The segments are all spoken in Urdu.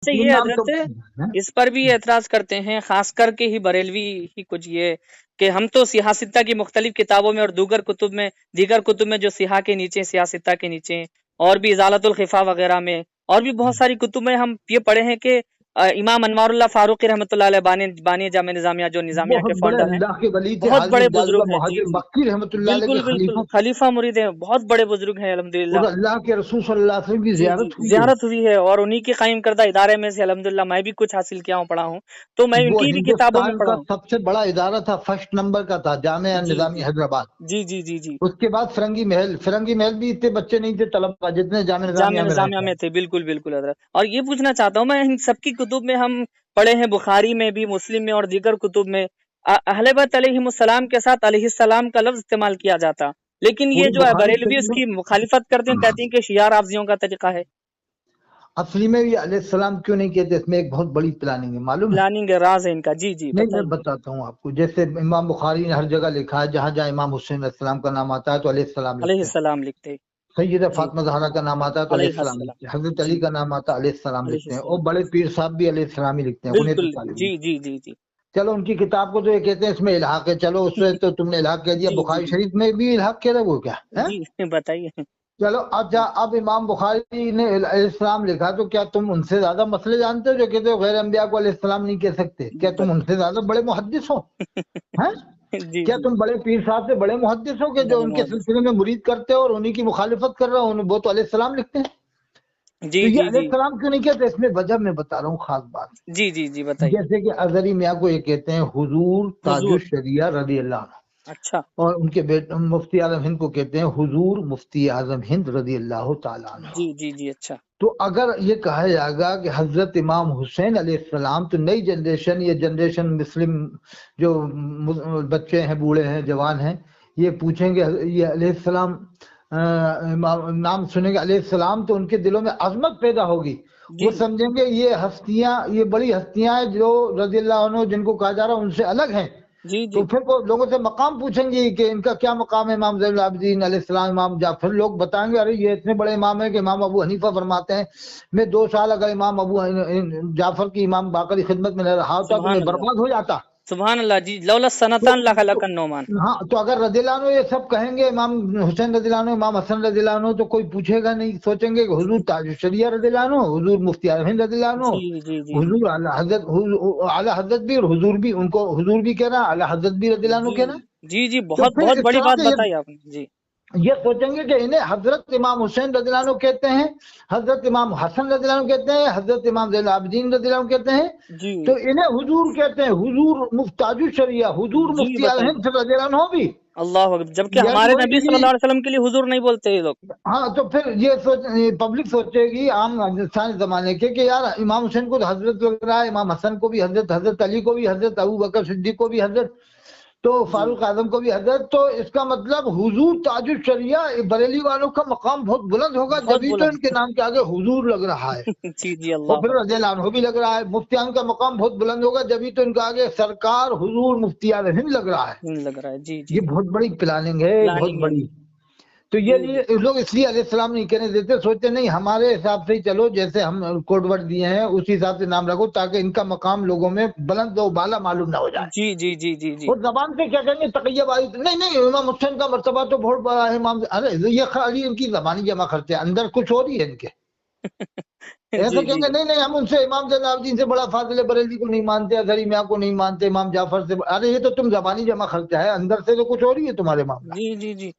سے تین یہ نام تو حضرت اس پر بھی اعتراض کرتے ہیں، خاص کر کے ہی بریلوی ہی کچھ یہ کہ ہم تو سیاستہ کی مختلف کتابوں میں اور دیگر کتب میں جو سیاہ کے نیچے، سیاستہ کے نیچے اور بھی ازالت الخفا وغیرہ میں اور بھی بہت ساری کتب میں ہم یہ پڑھے ہیں کہ امام انوار اللہ فاروقی رحمۃ اللہ علیہ بانی جامع نظامیہ جو نظامیہ کے بہت بڑے فاؤنڈر ہیں، اللہ کے ولی تھے، بہت حاجی بڑے عبداللہ بزرگ ہیں۔ جی مہاجر جی، مکی رحمۃ اللہ علیہ کے بالکل بالکل خلیفہ، خلیفہ مرید ہیں، بہت بڑے بزرگ ہیں الحمدللہ۔ اور اللہ کے رسول صلی اللہ علیہ وسلم کی جی جی، زیارت ہوئی ہے۔ زیارت ہوئی ہے اور انہی کے قائم کردہ ادارے میں سے الحمدللہ میں بھی کچھ حاصل کیا ہوں، پڑھا ہوں، تو میں ان وہ کی بھی کتابوں میں ہندوستان پڑھا کا ہوں۔ سب سے بڑا ادارہ تھا، فرسٹ نمبر کا تھا، جامعہ جی نظامی جی حیدرآباد۔ جی جی جی جی، اس کے بعد فرنگی محل بھی اتنے بچے نہیں تھے طلبہ جتنے جامعہ جامعہ نظامیہ میں رہے نظامیہ تھے۔ میں تھے، بالکل بالکل حضرت۔ اور یہ پوچھنا چاہتا ہوں میں، ان سب کی کتب میں ہم پڑھے ہیں، بخاری میں بھی، مسلم میں اور دیگر کتب میں اہل بیت علیہم السلام کے ساتھ علیہ السلام کا لفظ استعمال کیا جاتا، لیکن یہ پوری جو ہے بخاری بریلوی شریف اس میں کی مخالفت کرتے ہیں، کہتے ہیں کہ شیعہ رافضیوں کا طریقہ ہے۔ اصلی میں یہ علیہ السلام کیوں نہیں کہتے، اس میں ایک بہت بڑی پلاننگ ہے، معلوم ہے؟ پلاننگ راز ہے ان کا۔ جی جی نہیں، میں بتائیے۔ بتاتا ہوں آپ کو، جیسے امام بخاری نے ہر جگہ لکھا ہے، جہاں جہاں امام حسین علیہ السلام کا نام آتا ہے تو علیہ السلام علیہ لکھتے ہیں، السلام لکھتے، سیدہ جی، فاطمہ زہرا کا نام آتا ہے تو علیہ علیہ السلام السلام، لکھتے ہیں، حضرت جی، علی کا نام آتا ہے علیہ السلام علیہ لکھتے ہیں، اور السلام، بڑے پیر صاحب بھی علیہ السلام ہی لکھتے ہیں، کنیت بالکل، الصالحین۔ جی جی جی جی چلو ان کی کتاب کو تو یہ کہتے ہیں اس میں الحاق ہے، چلو اس سے تو تم نے الحاق کہہ دیا، جی جی بخاری شریف میں بھی الحاق کہہ رہے وہ کیا ہے؟ جی بتائیے۔ چلو اچھا، اب امام بخاری نے علیہ السلام لکھا تو کیا تم ان سے زیادہ مسئلے جانتے ہو جو کہتے ہو غیر انبیاء کو علیہ السلام نہیں کہہ سکتے؟ کیا تم ان سے زیادہ بڑے محدث ہو؟ ہیں؟ جی کیا جی، تم بڑے پیر صاحب سے بڑے محدث ہو کہ جو بڑے ان کے محدث، سلسلے میں مرید کرتے ہو اور انہی کی مخالفت کر رہے ہو؟ وہ تو علیہ السلام لکھتے ہیں، جی تو یہ جی علیہ جی السلام کیوں نہیں کہتے؟ اس میں وجہ میں بتا رہا ہوں، خاص بات، جی جی جی بتائیے۔ جیسے کہ اظہری میاں کو یہ کہتے ہیں حضور تاج حضور، الشریعہ رضی اللہ عنہ، اچھا، اور ان کے بیٹے مفتی اعظم ہند کو کہتے ہیں حضور مفتی اعظم ہند رضی اللہ تعالیٰ عنہ۔ جی جی جی، اچھا، تو اگر یہ کہا جائے گا کہ حضرت امام حسین علیہ السلام، تو نئی جنریشن، یہ جنریشن مسلم جو بچے ہیں، بوڑھے ہیں، جوان ہیں، یہ پوچھیں گے یہ علیہ السلام نام سنیں گے علیہ السلام تو ان کے دلوں میں عظمت پیدا ہوگی، جی وہ سمجھیں گے یہ ہستیاں، یہ بڑی ہستیاں ہیں جو رضی اللہ عنہ جن کو کہا جا رہا ہے ان سے الگ ہیں، جی تو جی پھر وہ لوگوں سے مقام پوچھیں گے کہ ان کا کیا مقام ہے، امام زین العابدین علیہ السلام، امام جعفر، لوگ بتائیں گے ارے یہ اتنے بڑے امام ہیں کہ امام ابو حنیفہ فرماتے ہیں میں 2 سال اگر امام ابو جعفر کی امام باقر کی خدمت میں نہ رہا ہوتا تو سبحان میں اللہ، برباد ہو جاتا۔ سبحان اللہ، جی، لولا تو سنتان لخلق النعمان۔ ہاں، تو اگر رضی اللہ عنہ یہ سب کہیں گے، امام حسین رضی اللہ عنہ، امام حسن رضی اللہ عنہ، تو کوئی پوچھے گا نہیں، سوچیں گے کہ حضور تاج الشریعہ رضی اللہ عنہ، حضور مفتی اعظم ہند رضی اللہ عنہ، جی جی جی حضور اعلی حضرت بھی، اور حضور بھی، ان کو حضور بھی کہہ رہا ہے، اعلی حضرت بھی رضی اللہ عنہ جی کہہ رہا ہے، جی جی، تو بہت پھر بہت اس بڑی طرح بات سے بتائی آپ نے، جی یہ سوچیں گے کہ انہیں حضرت امام حسین رضی اللہ عنہ کہتے ہیں، حضرت امام حسن رضی اللہ عنہ کہتے ہیں، حضرت امام زین العابدین رضی اللہ عنہ کہتے ہیں، جی تو انہیں حضور کہتے ہیں، حضور تاج الشریعہ، حضور جی مفتی اعظم بتائیے۔ ہند رضی اللہ عنہ بھی، اللہ اکبر، جبکہ یعنی ہمارے وہی نبی صلی اللہ علیہ وسلم کے لیے حضور نہیں بولتے یہ لوگ۔ ہاں، تو پھر یہ پبلک سوچے گی عام ہندوستانی زمانے کے کہ یار امام حسین کو تو حضرت لگ رہا ہے، امام حسن کو بھی حضرت، حضرت علی کو بھی حضرت، ابو بکر صدیق کو بھی حضرت، تو جی فاروق اعظم کو بھی حضرت، تو اس کا مطلب حضور تاج الشریعہ بریلی والوں کا مقام بہت بلند ہوگا، بہت جبھی تو ان بلند، کے نام کے آگے حضور لگ رہا ہے، جی جی، اور اللہ پھر اکبر، رضی اللہ عنہ بھی لگ رہا ہے، مفتیان کا مقام بہت بلند ہوگا، جبھی تو ان کا آگے سرکار حضور مفتی اعظم ہند لگ رہا ہے۔ لگ رہا ہے، جی جی، یہ بہت بڑی پلاننگ ہے، بہت پلاننگ ہے، بڑی، تو یہ جی جی لوگ اس لیے علیہ السلام نہیں کہنے دیتے، سوچتے نہیں ہمارے حساب سے ہی چلو، جیسے ہم کوڈ ورڈ دیے ہیں اسی حساب سے نام رکھو تاکہ ان کا مقام لوگوں میں بلند و بالا معلوم نہ ہو جائے، جی جی جی جی جی، اور زبان سے کیا کہیں گے تقیہ بازی، نہیں نہیں امام حسین کا مرتبہ تو بہت بڑا ہے، امام، ارے یہ خالی ان کی زبانی جمع کرتے ہیں، اندر کچھ اور ہی ہے ان کے، ایسے جی کہیں جی گے نہیں نہیں ہم ان سے امام زین العابدین سے بڑا فاضل بریلوی کو نہیں مانتے، اظہری میاں کو نہیں مانتے، امام جعفر سے، ارے یہ تو تم زبانی جمع کرتے ہیں، اندر سے تو کچھ اور ہی ہے تمہارے معاملہ، جی جی جی،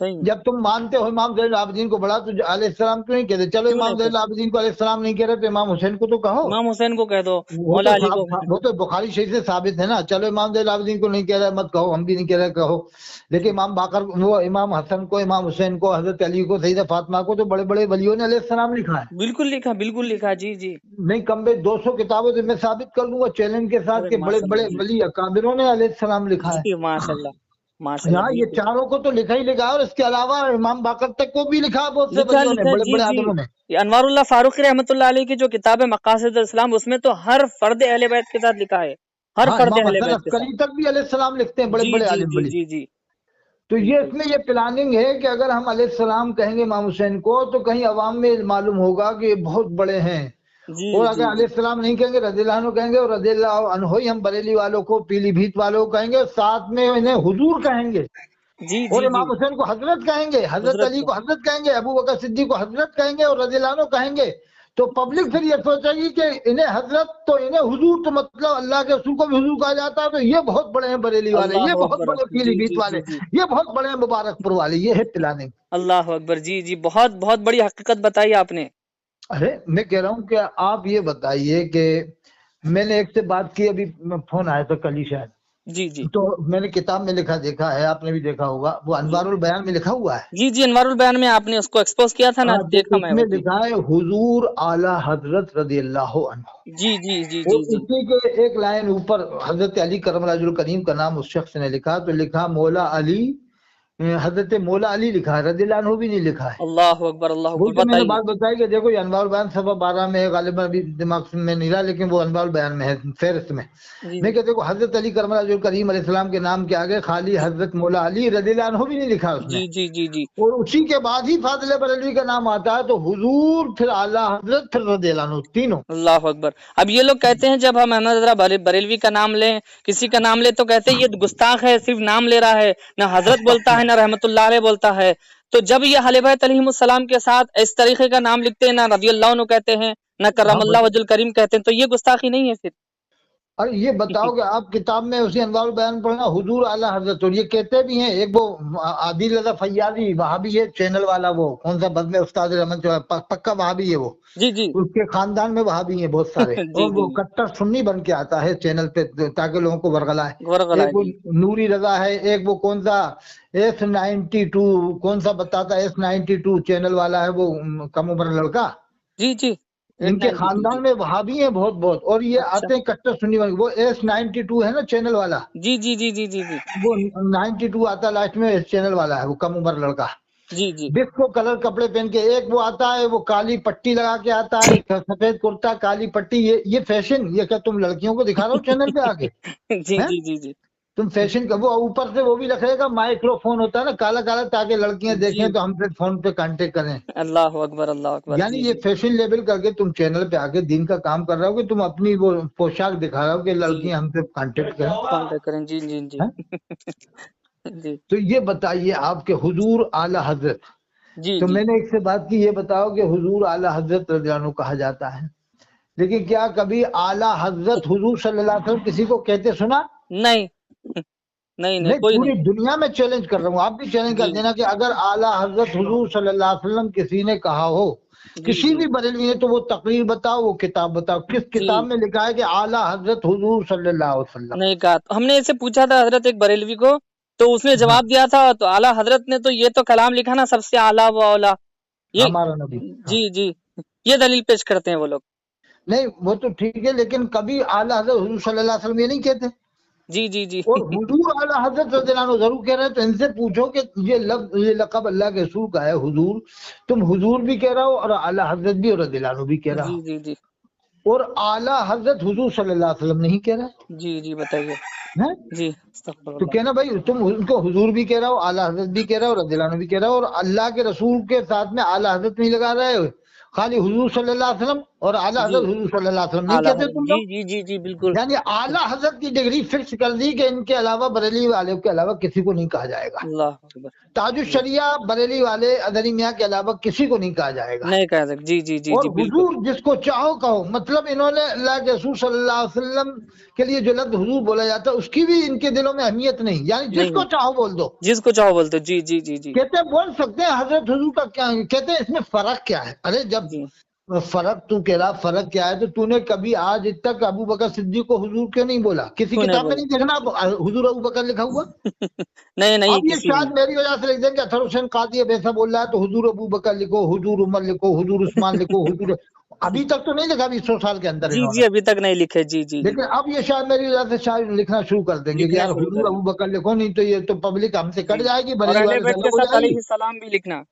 صحیح، جب تم مانتے ہو امام زین العابدین کو بڑا تو علیہ السلام کیوں نہیں کہتے؟ چلو کیوں نہیں امام زین کہتے؟ العابدین کو علیہ السلام نہیں کہہ رہے تو امام حسین کو تو کہو، امام حسین کو کہہ دو، وہ مولا تو علی کو کہہ دو، وہ تو بخاری شریف سے ثابت ہے نا، چلو امام زین العابدین کو نہیں کہہ رہے مت کہو، ہم بھی نہیں کہہ رہے کہو، لیکن امام باقر، وہ امام حسن کو، امام حسین کو، حضرت علی کو، سیدہ فاطمہ کو تو بڑے بڑے ولیوں نے علیہ السلام لکھا ہے، بالکل لکھا، جی جی، نہیں کم بے 200 کتابوں سے میں ثابت کر دوں گا چیلنج کے ساتھ ارے کہ بڑے ماشاء بڑے اللہ، جی ولی اکابروں نے علیہ السلام لکھا ہے، جی، ماشاء اللہ، یہاں یہ بالکل، چاروں کو تو لکھا ہی لکھا ہے، اور اس کے علاوہ امام باقر تک کو بھی لکھا ہے بہت سے لکھا ولیوں نے، لکھا، بڑے جی بڑے جی، عالموں نے، یہ انوار اللہ فاروقی رحمۃ اللہ علیہ کی جو کتاب ہے مقاصد الاسلام، اس میں تو ہر فرد اہل بیت کے ساتھ لکھا ہے، ہر ہاں فرد امام اہل حسن بیت کے ساتھ، عسکری تک بھی علیہ السلام لکھتے ہیں، بڑے جی بڑے جی عالم جی ولی، جی جی، تو یہ بالکل، اس میں یہ پلاننگ ہے کہ اگر ہم علیہ السلام کہیں گے امام حسین کو تو کہیں عوام میں معلوم ہوگا کہ یہ بہت بڑے ہیں، جی اور جی اگر علیہ السلام نہیں کہیں گے رضی اللہ عنہ کہیں گے، اور رضی اللہ عنہ ہی ہم بریلی والوں کو پیلی بھیت والوں کو کہیں گے، ساتھ میں انہیں حضور کہیں گے، جی اور جی جی امام حسین کو حضرت کہیں گے، حضرت حضرت علی کا کو حضرت کہیں گے، ابو بکر صدیق کو حضرت کہیں گے، اور رضی اللہ عنہ کہیں گے، تو پبلک پھر یہ سوچے گی کہ انہیں حضرت تو انہیں حضور، تو مطلب اللہ کے رسول کو بھی حضور کہا جاتا ہے، تو یہ بہت بڑے ہیں بریلی والے، یہ اللہ بہت اکبر، بڑے پیلی جی بھیت جی والے، جی جی یہ بہت بڑے ہیں مبارک پور والے، یہ ہے پلاننگ۔ اللہ اکبر، جی جی، بہت بہت بڑی حقیقت بتائی آپ نے۔ ارے میں کہہ رہا ہوں کہ آپ یہ بتائیے کہ میں نے ایک سے بات کی، ابھی فون آیا تھا کل ہی شاید، جی جی تو میں نے کتاب میں لکھا دیکھا ہے، آپ نے بھی دیکھا ہوگا، وہ جی انوار البیان میں لکھا ہوا ہے، جی جی، انوار البیان میں آپ نے اس کو ایکسپوز کیا تھا نا، ہاں، تو دیکھا اس میں وہ، میں جی لکھا ہے حضور اعلی حضرت رضی اللہ عنہ، جی جی جی اور جی جی اسی کے ایک لائن اوپر حضرت علی کرم اللہ وجہ الکریم کا نام اس شخص نے لکھا، تو لکھا مولا علی، حضرت مولا علی لکھا ہے، رضی اللہ عنہ بھی نہیں لکھا ہے۔ اللہ اکبر، اللہ وہ اکبر، تو میں نے بتائیے۔ بات بتائی کہ دیکھو یہ انوار البیان صفحہ 12 میں ہے، غالباً ابھی دماغ میں نہیں رہا، لیکن وہ انوار البیان میں ہے فہرست میں۔ جی میں جی کہ دیکھو حضرت علی کرم اللہ وجہ الکریم علیہ السلام کے نام کے آگے خالی حضرت مولا علی رضی اللہ عنہ بھی نہیں لکھا اس نے، جی جی جی جی، اور اسی کے بعد ہی فاضل بریلوی کا نام آتا ہے، تو حضور، پھر اعلیٰ حضرت، پھر رضی اللہ عنہ، تینوں۔ اللہ اکبر۔ اب یہ لوگ کہتے ہیں جب ہم احمد رضا بریلوی کا نام لیں، کسی کا نام لیں، تو کہتے ہیں یہ گستاخ ہے، صرف نام لے رہا ہے، نہ حضرت بولتا ہے نہ رحمت اللہ علیہ بولتا ہے۔ تو جب یہ اہل بیت علیہم السلام کے ساتھ اس طریقے کا نام لکھتے ہیں، نہ رضی اللہ عنہ کہتے ہیں نہ کرم اللہ وجہ الکریم کہتے ہیں، تو یہ گستاخی نہیں ہے پھر؟ اور یہ بتاؤ کہ آپ کتاب میں اسی انوار البیان پڑھنا، حضور اعلیٰ حضرت، اور یہ کہتے بھی ہیں، ایک وہ عادل رضا فیاضی وہابی ہے چینل والا، وہ کون سا بدل استاد رحمت جو ہے، پکا وہابی ہے وہ، جی جی اس کے خاندان میں وہابی ہیں بہت سارے، جی اور جی وہ جی، کٹر سنی بن کے آتا ہے چینل پہ تاکہ لوگوں کو ورگلائے۔ غورغلا ایک وہ جی نوری رضا ہے، ایک وہ کون سا S92 کون سا بتاتا ہے، S92 چینل والا ہے، وہ کم عمر لڑکا، جی جی، ان کے 892 جی، خاندان میں وہابی ہیں بہت بہت، اور یہ اچھا، آتے ہیں کٹر سنی بن، وہ S92 ہے نا چینل والا، جی جی جی جی جی جی وہ 92 آتا ہے لاسٹ میں، اس چینل والا ہے، وہ کم عمر لڑکا، جی جی ڈسکو کلر کپڑے پہن کے، ایک وہ آتا ہے وہ کالی پٹی لگا کے آتا ہے، سفید کرتا کالی پٹی، یہ فیشن، یہ کیا تم لڑکیوں کو دکھا رہے ہو چینل پہ آگے؟ جی ہیں جی جی جی تم فیشن کا، وہ اوپر سے وہ بھی رکھے گا مائکرو فون ہوتا ہے نا کالا کالا، تاکہ لڑکیاں جی، دیکھیں تو ہم سے فون پہ کانٹیکٹ کریں، اللہ اکبر، اللہ اکبر، یعنی جی یہ جی فیشن لیبل کر کے تم چینل پہ آگے دین کا کام کر رہے ہو، کہ تم اپنی وہ پوشاک دکھا رہے ہو کہ جی، لڑکیاں ہم سے کانٹیکٹ کریں، کانٹیکٹ کریں، جی جی جی ہیں؟ جی تو یہ بتائیے آپ کے حضور اعلی حضرت، جی تو جی میں نے ایک سے بات کی، یہ بتاؤ کہ حضور اعلی حضرت رضی اللہ عنہ کہا جاتا ہے، لیکن کیا کبھی اعلی حضرت حضور صلی اللہ علیہ وسلم کسی کو کہتے سنا؟ نہیں نہیں نہیں، نہیں، کوئی پوری نہیں، دنیا میں چیلنج کر رہا ہوں، آپ بھی چیلنج کر جی دینا کہ اگر اعلی حضرت حضور صلی اللہ علیہ وسلم کسی نے کہا ہو، جی کسی جی بھی بریلوی نے، تو وہ تقریر بتاؤ، وہ کتاب بتاؤ، کس جی، کتاب میں لکھا ہے کہ اعلی حضرت حضور صلی اللہ علیہ وسلم؟ نہیں کہا، ہم نے اسے پوچھا تھا حضرت ایک بریلوی کو، تو اس نے ہاں، جواب دیا تھا، تو اعلیٰ حضرت نے تو یہ تو کلام لکھا نا، سب سے اعلیٰ و اولا، یہ، ہمارا نبی، ہاں، جی جی، یہ دلیل پیش کرتے ہیں وہ لوگ، نہیں وہ تو ٹھیک ہے، لیکن کبھی اعلی حضرت حضور صلی اللہ علیہ وسلم یہ نہیں کہتے، جی جی جی اور حضور اعلی حضرت رضی اللہ عنہ ضرور کہہ رہے ہیں، تو ان سے پوچھو کہ یہ لفظ، یہ لقب اللہ کے رسول کا ہے حضور، تم حضور بھی کہہ رہا ہو اور اعلی حضرت بھی اور رضی اللہ عنہ بھی کہہ رہا جی ہو، جی جی اور اعلی حضرت حضور صلی اللہ علیہ وسلم نہیں کہہ رہے جی جی، بتائیے، ہیں، جی استغفر تو اللہ، کہنا بھائی تم ان کو حضور بھی کہہ رہا ہو، اعلی حضرت بھی کہہ رہا ہو، رضی اللہ عنہ بھی کہہ رہا ہو، اور اللہ کے رسول کے ساتھ میں اعلی حضرت نہیں لگا رہے ہو، خالی حضور صلی اللہ علیہ وسلم اور اعلی جی حضرت حضور صلی اللہ علیہ وسلم نہیں اعلیٰ کہتے حضرت، تم جی لوگ، جی جی جی، بالکل، یعنی اعلی حضرت کی ڈگری فکس کر دی کہ ان کے علاوہ بریلی والے کے علاوہ کسی کو نہیں کہا جائے گا، اللہ اکبر، تاج جی، الشریعہ بریلی والے ادری میاں کے علاوہ کسی کو نہیں کہا جائے گا، نہیں کہہ سکتے، جی جی جی اور جی، بالکل، حضور جس کو چاہو کہو، مطلب انہوں نے اللہ کے رسول صلی اللہ علیہ وسلم کے لیے جو لفظ حضور بولا جاتا ہے اس کی بھی ان کے دلوں میں اہمیت نہیں، یعنی جس نہیں کو ہے، چاہو بول دو، جس کو چاہو بولتے، جی جی جی جی کہتے ہیں بول سکتے ہیں حضرت حضور کا کیا، کہتے ہیں اس میں فرق کیا ہے، ارے جب جی، فرق تو کہہ رہا فرق کیا ہے، تو نے کبھی آج تک ابو بکر صدیق کو حضور کیوں نہیں بولا؟ کسی کیوں نہیں کتاب میں بولا؟ نہیں دیکھنا حضور ابو بکر لکھا ہوا؟ نہیں نہیں، اب یہ کسی میں، شاید میری وجہ سے لکھ دیں کہ اطہر حسین قادری اب ایسا بول رہا ہے تو حضور ابو بکر لکھو، حضور عمر لکھو، حضور عثمان لکھو، حضور، ابھی تک تو نہیں لکھا 200 سال کے اندر جی انہوں نے، جی، ابھی تک نہیں لکھے، جی جی جی، لیکن اب یہ شاید میری وجہ سے شاید لکھنا شروع کر دیں گے کہ لکھنا یار شروع حضور کریں، ابو بکر لکھو، نہیں تو یہ تو پبلک ہم سے جی، کٹ جائے گی، اور بریلی اہل والے سے بیت کے الگ ہو ساتھ جائے علیہ گی۔ السلام بھی لکھنا،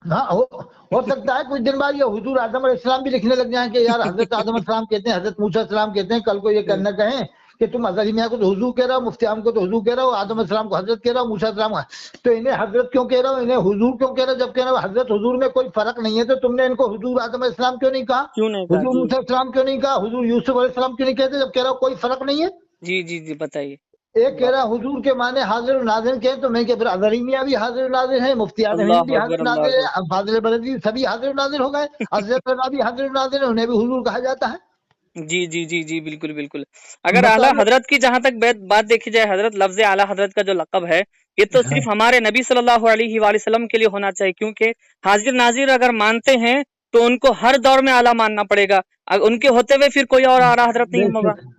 ہاں ہو سکتا ہے کچھ دن بعد یہ حضور آدم علیہ السلام بھی لکھنے لگ جائیں کہ یار حضرت آدم علیہ السلام کہتے ہیں، حضرت موسیٰ علیہ السلام کہتے ہیں، کل کو یہ جی کرنا کہیں کہ تم اظہری میاں کو تو حضور کہہ رہا ہو، مفتی عام کو تو حضور کہہ رہا ہو، آدم علیہ السلام کو حضرت کہہ رہا ہو، موسیٰ علیہ السلام کو، تو انہیں حضرت کیوں کہہ رہا ہو، انہیں حضور کیوں کہہ رہا ہو؟ جب کہہ رہا ہو حضرت حضور میں کوئی فرق نہیں ہے، تو تم نے ان کو حضور آدم علیہ السلام کیوں نہیں کہا، کیوں نہیں کہا؟ حضور جی موسیٰ علیہ السلام کیوں نہیں کہا، حضور یوسف علیہ السلام کیوں نہیں کہتے، جب کہہ رہا ہو کوئی فرق نہیں ہے؟ جی جی جی بتائیے. ایک کہہ رہا حضور کے معنی حاضر و ناظر کے ہیں، تو میں کہ پھر اظہری میاں بھی حاضر و ناظر ہیں، مفتی اعظم ہند اللہ بھی حاضر اکبر، و اللہ ناظر اکبر. ہے، فاضل بریلوی سبھی حاضر و ناظر ہو گئے، حضرت اللہ بھی حاضر و ناظر ہے، انہیں بھی حضور کہا جاتا ہے. جی جی جی جی بالکل بالکل. اگر اعلیٰ مطلب حضرت کی جہاں تک بات دیکھی جائے، حضرت لفظ اعلیٰ حضرت کا جو لقب ہے، یہ تو صرف ہمارے نبی صلی اللہ علیہ وآلہ وسلم کے لیے ہونا چاہیے، کیونکہ حاضر ناظر اگر مانتے ہیں تو ان کو ہر دور میں اعلیٰ ماننا پڑے گا، ان کے ہوتے ہوئے پھر کوئی اور اعلیٰ حضرت بے نہیں ہوگا. شک.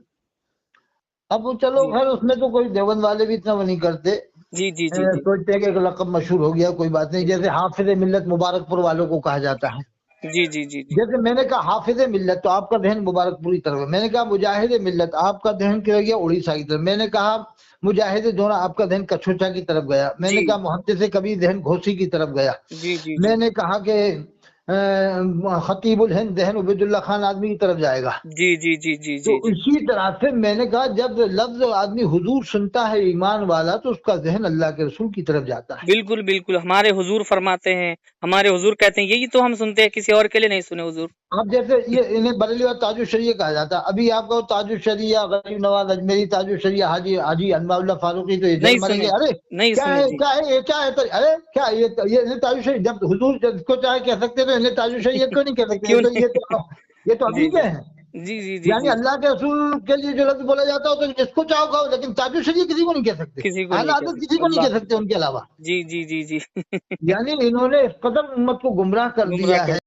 اب وہ چلو جی خیر اس میں تو کوئی دیوبند والے بھی اتنا وہ نہیں کرتے، جی جی جی جی سوچتے ہیں کہ ایک لقب مشہور ہو گیا کوئی بات نہیں، جیسے حافظ ملت مبارک پور والوں کو کہا جاتا ہے. جی جی جی جی جیسے میں نے کہا حافظ ملت تو آپ کا ذہن مبارک پوری طرف ہے، میں نے کہا مجاہد ملت آپ کا ذہن کیا گیا اڑیسہ کی طرف، میں نے کہا مجاہد دونوں آپ کا ذہن کچھوچا کی طرف گیا، میں نے جی کہا محدث کبھی ذہن گھوسی کی طرف گیا، جی جی میں جی نے کہا کہ خطیب الہند ذہن عبید اللہ خان آدمی کی طرف جائے گا. جی جی جی جی تو جی جی اسی طرح سے میں نے کہا جب لفظ آدمی حضور سنتا ہے ایمان والا تو اس کا ذہن اللہ کے رسول کی طرف جاتا ہے. بالکل بالکل. ہمارے حضور فرماتے ہیں، ہمارے حضور کہتے ہیں، یہی تو ہم سنتے ہیں، کسی اور کے لیے نہیں سنے حضور. اب جیسے یہ انہیں بریلوی اور تاج الشریعہ کہا جاتا ہے، ابھی آپ کو تاج الشریعہ غریب نواز اجمیری، تاج الشریعہ حاجی انواع اللہ فاروقی تو یہ جل نہیں مریں سنے، گے، ارے نہیں کیا سنے. ہے جی کیا ہے یہ کیا ہے، ارے کیا یہ تاج الشریعہ، جب حضور جس کو چاہے کہہ سکتے تو انہیں تاج الشریعہ کیوں نہیں کہہ سکتے، کیوں نہیں. یہ تو جی ابھی جی کے ہیں. جی جی جی یعنی جی اللہ کے رسول کے لیے جو لفظ بولا جاتا ہے تو جس کو چاہو کہو، لیکن تاج الشریعہ کسی کو نہیں کہہ سکتے، کسی کو نہیں اعلیٰ کہہ حضرت کسی سکتے. کو نہیں اللہ. کہہ سکتے ان کے علاوہ. جی جی جی جی یعنی انہوں نے اس قدر امت کو گمراہ کر گمراہ دیا کر ہے.